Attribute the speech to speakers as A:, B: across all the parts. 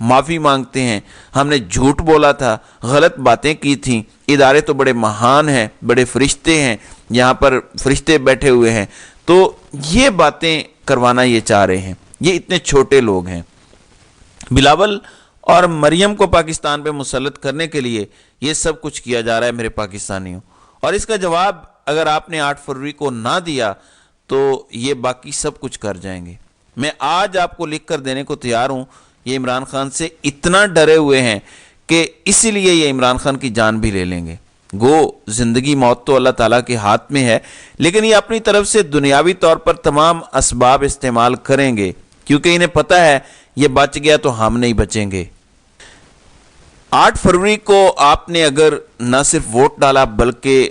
A: معافی مانگتے ہیں، ہم نے جھوٹ بولا تھا، غلط باتیں کی تھیں، ادارے تو بڑے مہان ہیں، بڑے فرشتے ہیں، یہاں پر فرشتے بیٹھے ہوئے ہیں، تو یہ باتیں کروانا یہ چاہ رہے ہیں۔ یہ اتنے چھوٹے لوگ ہیں۔ بلاول اور مریم کو پاکستان پہ مسلط کرنے کے لیے یہ سب کچھ کیا جا رہا ہے میرے پاکستانیوں، اور اس کا جواب اگر آپ نے 8 فروری کو نہ دیا تو یہ باقی سب کچھ کر جائیں گے۔ میں آج آپ کو لکھ کر دینے کو تیار ہوں، یہ عمران خان سے اتنا ڈرے ہوئے ہیں کہ اسی لیے یہ عمران خان کی جان بھی لے لیں گے۔ گو زندگی موت تو اللہ تعالیٰ کے ہاتھ میں ہے، لیکن یہ اپنی طرف سے دنیاوی طور پر تمام اسباب استعمال کریں گے، کیونکہ انہیں پتہ ہے یہ بچ گیا تو ہم نہیں بچیں گے۔ 8 فروری کو آپ نے اگر نہ صرف ووٹ ڈالا بلکہ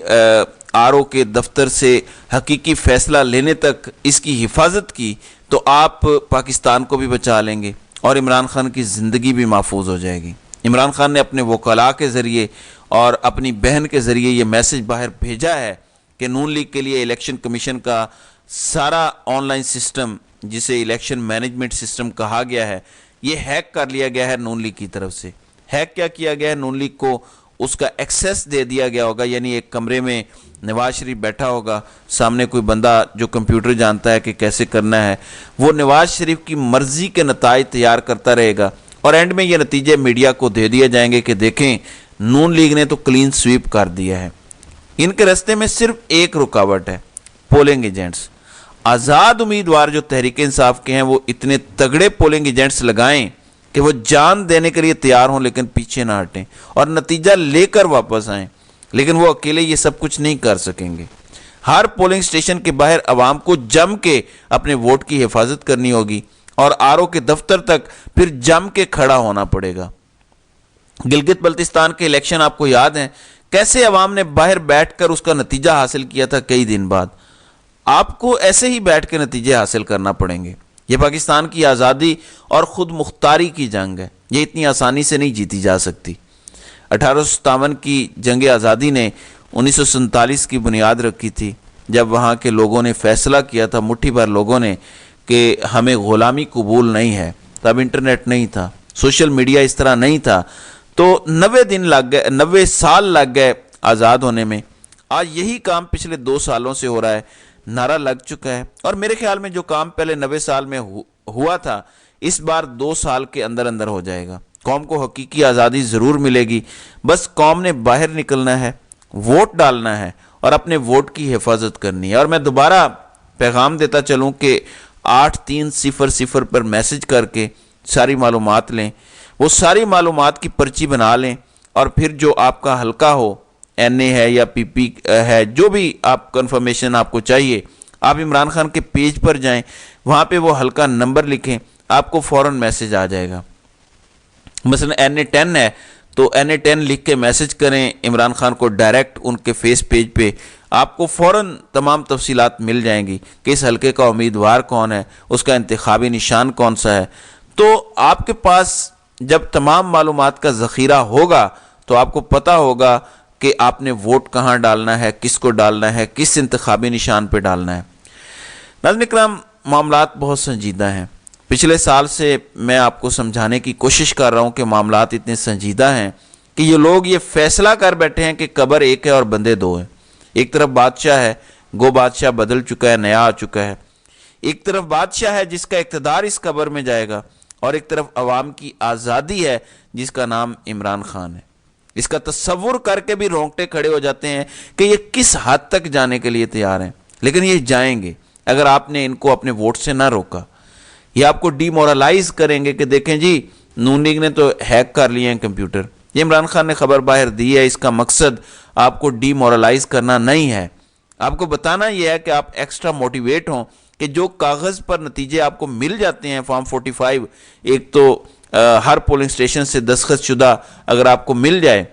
A: RO کے دفتر سے حقیقی فیصلہ لینے تک اس کی حفاظت کی تو آپ پاکستان کو بھی بچا لیں گے اور عمران خان کی زندگی بھی محفوظ ہو جائے گی۔ عمران خان نے اپنے وکلاء کے ذریعے اور اپنی بہن کے ذریعے یہ میسج باہر بھیجا ہے کہ نون لیگ کے لیے الیکشن کمیشن کا سارا آن لائن سسٹم، جسے الیکشن مینجمنٹ سسٹم کہا گیا ہے، یہ ہیک کر لیا گیا ہے نون لیگ کی طرف سے۔ ہیک کیا کیا گیا ہے؟ نون لیگ کو اس کا ایکسیس دے دیا گیا ہوگا، یعنی ایک کمرے میں نواز شریف بیٹھا ہوگا، سامنے کوئی بندہ جو کمپیوٹر جانتا ہے کہ کیسے کرنا ہے، وہ نواز شریف کی مرضی کے نتائج تیار کرتا رہے گا، اور اینڈ میں یہ نتیجے میڈیا کو دے دیے جائیں گے کہ دیکھیں نون لیگ نے تو کلین سویپ کر دیا ہے۔ ان کے راستے میں صرف ایک رکاوٹ ہے، پولنگ ایجنٹس۔ آزاد امیدوار جو تحریک انصاف کے ہیں وہ اتنے تگڑے پولنگ ایجنٹس لگائیں کہ وہ جان دینے کے لیے تیار ہوں لیکن پیچھے نہ ہٹیں اور نتیجہ لے کر واپس آئیں، لیکن وہ اکیلے یہ سب کچھ نہیں کر سکیں گے۔ ہر پولنگ سٹیشن کے باہر عوام کو جم کے اپنے ووٹ کی حفاظت کرنی ہوگی اور RO کے دفتر تک پھر جم کے کھڑا ہونا پڑے گا۔ گلگت بلتستان کے الیکشن آپ کو یاد ہیں، کیسے عوام نے باہر بیٹھ کر اس کا نتیجہ حاصل کیا تھا کئی دن بعد۔ آپ کو ایسے ہی بیٹھ کے نتیجے حاصل کرنا پڑیں گے۔ یہ پاکستان کی آزادی اور خود مختاری کی جنگ ہے، یہ اتنی آسانی سے نہیں جیتی جا سکتی۔ 1857 کی جنگ آزادی نے 1947 کی بنیاد رکھی تھی، جب وہاں کے لوگوں نے فیصلہ کیا تھا، مٹھی بھر لوگوں نے، کہ ہمیں غلامی قبول نہیں ہے۔ تب انٹرنیٹ نہیں تھا، سوشل میڈیا اس طرح نہیں تھا، تو 90 سال لگ گئے آزاد ہونے میں۔ آج یہی کام پچھلے 2 سالوں سے ہو رہا ہے، نعرہ لگ چکا ہے، اور میرے خیال میں جو کام پہلے 90 سال میں ہوا تھا اس بار 2 سال کے اندر اندر ہو جائے گا۔ قوم کو حقیقی آزادی ضرور ملے گی، بس قوم نے باہر نکلنا ہے، ووٹ ڈالنا ہے اور اپنے ووٹ کی حفاظت کرنی ہے۔ اور میں دوبارہ پیغام دیتا چلوں کہ 8300 پر میسج کر کے ساری معلومات لیں، وہ ساری معلومات کی پرچی بنا لیں، اور پھر جو آپ کا حلقہ ہو، NA ہے یا PP ہے، جو بھی آپ کنفرمیشن آپ کو چاہیے، آپ عمران خان کے پیج پر جائیں، وہاں پہ وہ حلقہ نمبر لکھیں، آپ کو فوراً میسج آ جائے گا۔ مثلا NA10 ہے تو NA10 لکھ کے میسج کریں عمران خان کو ڈائریکٹ ان کے فیس پیج پہ، آپ کو فوراً تمام تفصیلات مل جائیں گی کہ اس حلقے کا امیدوار کون ہے، اس کا انتخابی نشان کون سا ہے۔ تو آپ کے پاس جب تمام معلومات کا ذخیرہ ہوگا تو آپ کو پتہ ہوگا کہ آپ نے ووٹ کہاں ڈالنا ہے، کس کو ڈالنا ہے، کس انتخابی نشان پہ ڈالنا ہے۔ ناظرین اکرام، معاملات بہت سنجیدہ ہیں۔ پچھلے سال سے میں آپ کو سمجھانے کی کوشش کر رہا ہوں کہ معاملات اتنے سنجیدہ ہیں کہ یہ لوگ یہ فیصلہ کر بیٹھے ہیں کہ قبر ایک ہے اور بندے 2 ہیں۔ ایک طرف بادشاہ ہے، گو بادشاہ بدل چکا ہے، نیا آ چکا ہے۔ ایک طرف بادشاہ ہے جس کا اقتدار اس قبر میں جائے گا، اور ایک طرف عوام کی آزادی ہے جس کا نام عمران خان ہے۔ اس کا تصور کر کے بھی رونگٹے کھڑے ہو جاتے ہیں کہ یہ کس حد تک جانے کے لیے تیار ہیں، لیکن یہ جائیں گے اگر آپ نے ان کو اپنے ووٹ سے نہ روکا۔ یہ آپ کو ڈی مورلائز کریں گے کہ دیکھیں جی نون لیگ نے تو ہیک کر لیے ہیں کمپیوٹر۔ یہ عمران خان نے خبر باہر دی ہے، اس کا مقصد آپ کو ڈی مورلائز کرنا نہیں ہے، آپ کو بتانا یہ ہے کہ آپ ایکسٹرا موٹیویٹ ہوں کہ جو کاغذ پر نتیجے آپ کو مل جاتے ہیں فارم 45، ایک تو ہر پولنگ سٹیشن سے دستخط شدہ اگر آپ کو مل جائے،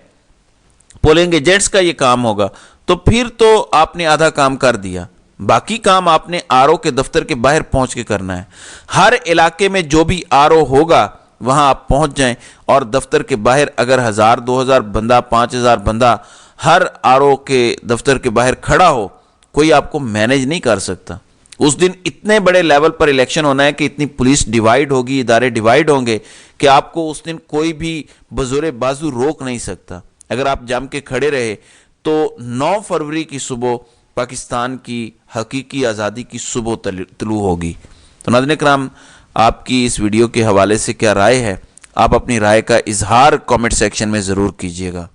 A: پولنگ ایجنٹس کا یہ کام ہوگا، تو پھر تو آپ نے آدھا کام کر دیا۔ باقی کام آپ نے RO کے دفتر کے باہر پہنچ کے کرنا ہے۔ ہر علاقے میں جو بھی RO ہوگا وہاں آپ پہنچ جائیں، اور دفتر کے باہر اگر 1000 2000 بندہ 5000 بندہ ہر RO کے دفتر کے باہر کھڑا ہو، کوئی آپ کو مینیج نہیں کر سکتا۔ اس دن اتنے بڑے لیول پر الیکشن ہونا ہے کہ اتنی پولیس ڈیوائیڈ ہوگی، ادارے ڈیوائیڈ ہوں گے کہ آپ کو اس دن کوئی بھی بزور بازو روک نہیں سکتا۔ اگر آپ جم کے کھڑے رہے تو 9 فروری کی صبح پاکستان کی حقیقی آزادی کی صبح طلوع ہوگی۔ تو ناظرین اکرام، آپ کی اس ویڈیو کے حوالے سے کیا رائے ہے؟ آپ اپنی رائے کا اظہار کامنٹ سیکشن میں ضرور کیجیے گا۔